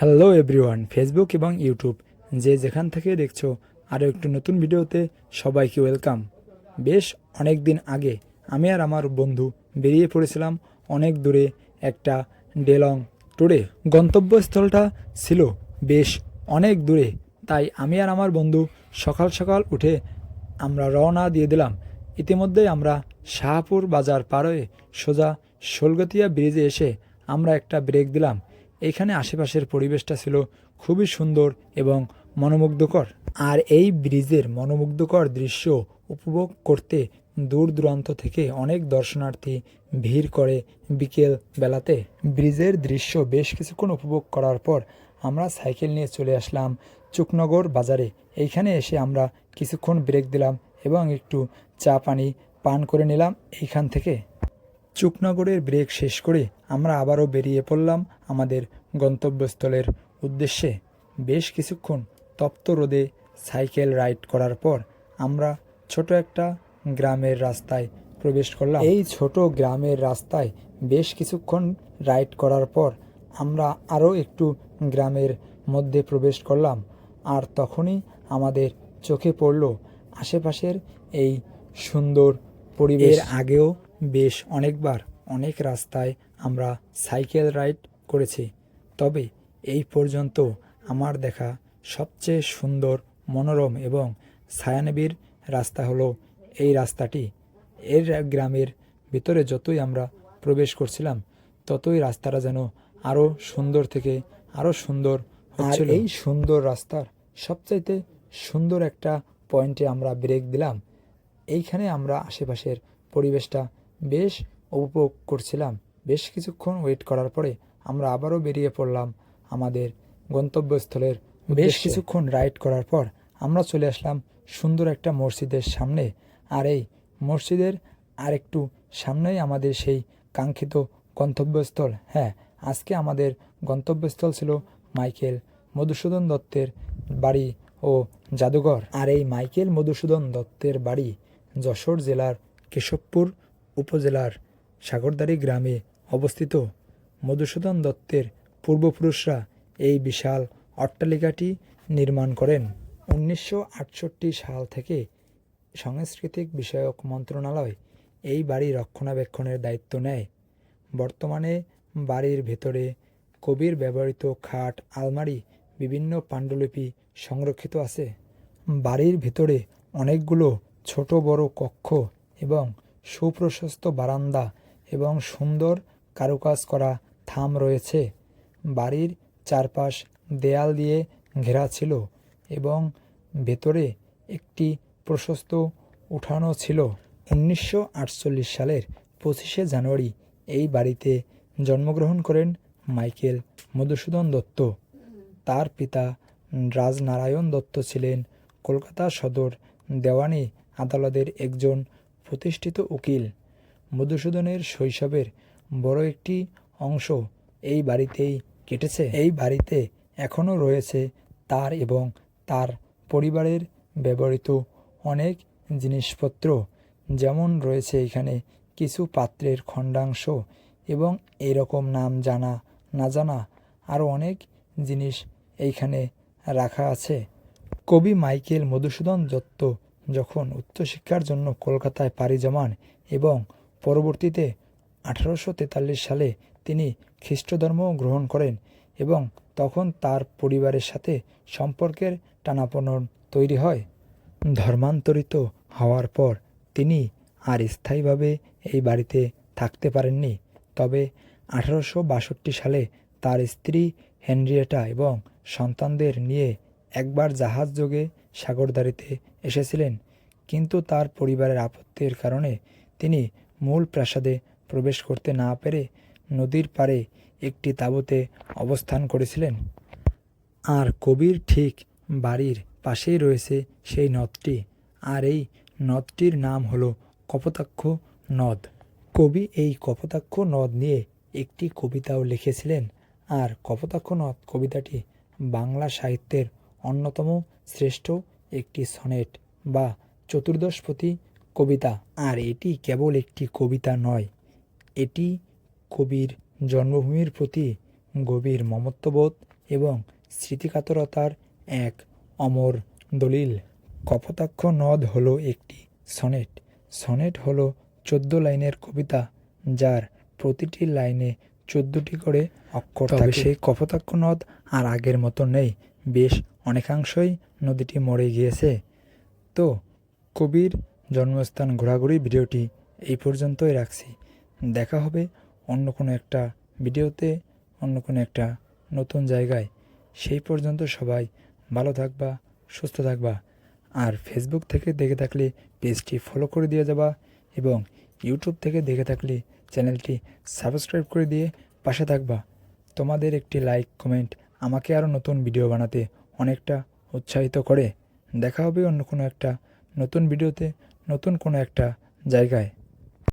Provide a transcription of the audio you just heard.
Hello everyone, Facebook এবং YouTube যে যেখান থেকে দেখছো আরও একটু নতুন ভিডিওতে সবাইকে ওয়েলকাম। বেশ অনেক দিন আগে আমি আর আমার বন্ধু বেরিয়ে পড়েছিলাম অনেক দূরে একটা ডেলং ট্যুরে। গন্তব্যস্থলটা ছিল বেশ অনেক দূরে, তাই আমি আর আমার বন্ধু সকাল সকাল উঠে আমরা রওনা দিয়ে দিলাম। ইতিমধ্যেই আমরা শাহপুর বাজার পার হয়ে সোজা শোলগতিয়া ব্রিজে এসে আমরা একটা ব্রেক দিলাম। এইখানে আশেপাশের পরিবেশটা ছিল খুবই সুন্দর এবং মনোমুগ্ধকর, আর এই ব্রিজের মনোমুগ্ধকর দৃশ্য উপভোগ করতে দূর দূরান্ত থেকে অনেক দর্শনার্থী ভিড় করে বিকেল বেলাতে। ব্রিজের দৃশ্য বেশ কিছুক্ষণ উপভোগ করার পর আমরা সাইকেল নিয়ে চলে আসলাম চুকনগর বাজারে। এইখানে এসে আমরা কিছুক্ষণ ব্রেক দিলাম এবং একটু চা পানি পান করে নিলাম এইখান থেকে। চুকনগরের ব্রেক শেষ করে আমরা আবারও বেরিয়ে পড়লাম আমাদের গন্তব্যস্থলের উদ্দেশ্যে। বেশ কিছুক্ষণ তপ্ত রোদে সাইকেল রাইড করার পর আমরা ছোট একটা গ্রামের রাস্তায় প্রবেশ করলাম। এই ছোট গ্রামের রাস্তায় বেশ কিছুক্ষণ রাইড করার পর আমরা আরও একটু গ্রামের মধ্যে প্রবেশ করলাম, আর তখনই আমাদের চোখে পড়ল আশেপাশের এই সুন্দর পরিবেশ। এর আগেও বেশ অনেকবার অনেক রাস্তায় আমরা সাইকেল রাইড করেছি, তবে এই পর্যন্ত আমার দেখা সবচেয়ে সুন্দর, মনোরম এবং ছায়ানবীর রাস্তা হলো এই রাস্তাটি। এর গ্রামের ভিতরে যতই আমরা প্রবেশ করছিলাম ততই রাস্তাটা যেন আরও সুন্দর থেকে আরও সুন্দর হচ্ছিল। আর এই সুন্দর রাস্তার সবচাইতে সুন্দর একটা পয়েন্টে আমরা ব্রেক দিলাম। এইখানে আমরা আশেপাশের পরিবেশটা বেশ উপভোগ করছিলাম। বেশ কিছুক্ষণ ওয়েট করার পরে আমরা আবারও বেরিয়ে পড়লাম আমাদের গন্তব্যস্থলের। বেশ কিছুক্ষণ রাইড করার পর আমরা চলে আসলাম সুন্দর একটা মসজিদের সামনে, আর এই মসজিদের আরেকটু সামনেই আমাদের সেই কাঙ্ক্ষিত গন্তব্যস্থল। হ্যাঁ, আজকে আমাদের গন্তব্যস্থল ছিল মাইকেল মধুসূদন দত্তের বাড়ি ও জাদুঘর। আর এই মাইকেল মধুসূদন দত্তের বাড়ি যশোর জেলার কেশবপুর উপজেলার সাগরদাড়ি গ্রামে অবস্থিত। মধুসূদন দত্তের পূর্বপুরুষরা এই বিশাল অট্টালিকাটি নির্মাণ করেন। 1968 সাল থেকে সাংস্কৃতিক বিষয়ক মন্ত্রণালয় এই বাড়ি রক্ষণাবেক্ষণের দায়িত্ব নেয়। বর্তমানে বাড়ির ভেতরে কবির ব্যবহৃত খাট, আলমারি, বিভিন্ন পাণ্ডুলিপি সংরক্ষিত আছে। বাড়ির ভিতরে অনেকগুলো ছোট বড় কক্ষ এবং সুপ্রশস্ত বারান্দা এবং সুন্দর কারুকাজ করা থাম রয়েছে। বাড়ির চারপাশ দেয়াল দিয়ে ঘেরা ছিল এবং ভেতরে একটি প্রশস্ত উঠানও ছিল। 1948 সালের 25শে জানুয়ারি এই বাড়িতে জন্মগ্রহণ করেন মাইকেল মধুসূদন দত্ত। তার পিতা রাজনারায়ণ দত্ত ছিলেন কলকাতা সদর দেওয়ানি আদালতের একজন প্রতিষ্ঠিত উকিল। মধুসূদনের শৈশবের বড় একটি অংশ এই বাড়িতেই কেটেছে। এই বাড়িতে এখনও রয়েছে তার এবং তার পরিবারের ব্যবহৃত অনেক জিনিসপত্র, যেমন রয়েছে এখানে কিছু পাত্রের খণ্ডাংশ এবং এরকম নাম জানা না জানা আরও অনেক জিনিস এইখানে রাখা আছে। কবি মাইকেল মধুসূদন দত্ত যখন উচ্চশিক্ষার জন্য কলকাতায় পাড়ি জমান এবং পরবর্তীতে 1843 সালে তিনি খ্রিস্টধর্ম গ্রহণ করেন এবং তখন তার পরিবারের সাথে সম্পর্কের টানাপোড়েন তৈরি হয়। ধর্মান্তরিত হওয়ার পর তিনি আর স্থায়ীভাবে এই বাড়িতে থাকতে পারেননি, তবে 1862 সালে তার স্ত্রী হেনরিয়েটা এবং সন্তানদের নিয়ে একবার জাহাজ যোগে সাগরদাড়িতে এসেছিলেন, কিন্তু তার পরিবারের আপত্তির কারণে তিনি মূল প্রাসাদে প্রবেশ করতে না পেরে নদীর পাড়ে একটি তাঁবুতে অবস্থান করেছিলেন। আর কবির ঠিক বাড়ির পাশেই রয়েছে সেই নদটি, আর এই নদটির নাম হলো কপোতাক্ষ নদ। কবি এই কপোতাক্ষ নদ নিয়ে একটি কবিতাও লিখেছিলেন, আর কপোতাক্ষ নদ কবিতাটি বাংলা সাহিত্যের অন্যতম শ্রেষ্ঠ একটি সনেট বা চতুর্দশপদী কবিতা। আর এটি কেবল একটি কবিতা নয়, এটি কবির জন্মভূমির প্রতি গভীর মমত্ববোধ এবং স্মৃতিকাতরতার এক অমর দলিল। কপোতাক্ষ নদ হলো একটি সনেট। সনেট হলো 14 লাইনের কবিতা, যার প্রতিটি লাইনে 14টি করে অক্ষর থাকে। সেই কপোতাক্ষ নদ আর আগের মতো নেই, বেশ অনেকাংশই নদীটি মরে গিয়েছে। তো কবির জন্মস্থান ঘোরাঘুরি ভিডিওটি এই পর্যন্তই রাখছি। দেখা হবে অন্য কোনো একটা ভিডিওতে, অন্য কোনো একটা নতুন জায়গায়। সেই পর্যন্ত সবাই ভালো থাকবা, সুস্থ থাকবা। আর ফেসবুক থেকে দেখে থাকলে পেজটি ফলো করে দিয়ে যাবা এবং ইউটিউব থেকে দেখে থাকলে চ্যানেলটি সাবস্ক্রাইব করে দিয়ে পাশে থাকবা। তোমাদের একটি লাইক কমেন্ট আমাকে আরও নতুন ভিডিও বানাতে অনেকটা উৎসাহিত করে। দেখা হবে অন্য কোনো একটা নতুন ভিডিওতে, নতুন কোনো একটা জায়গায়।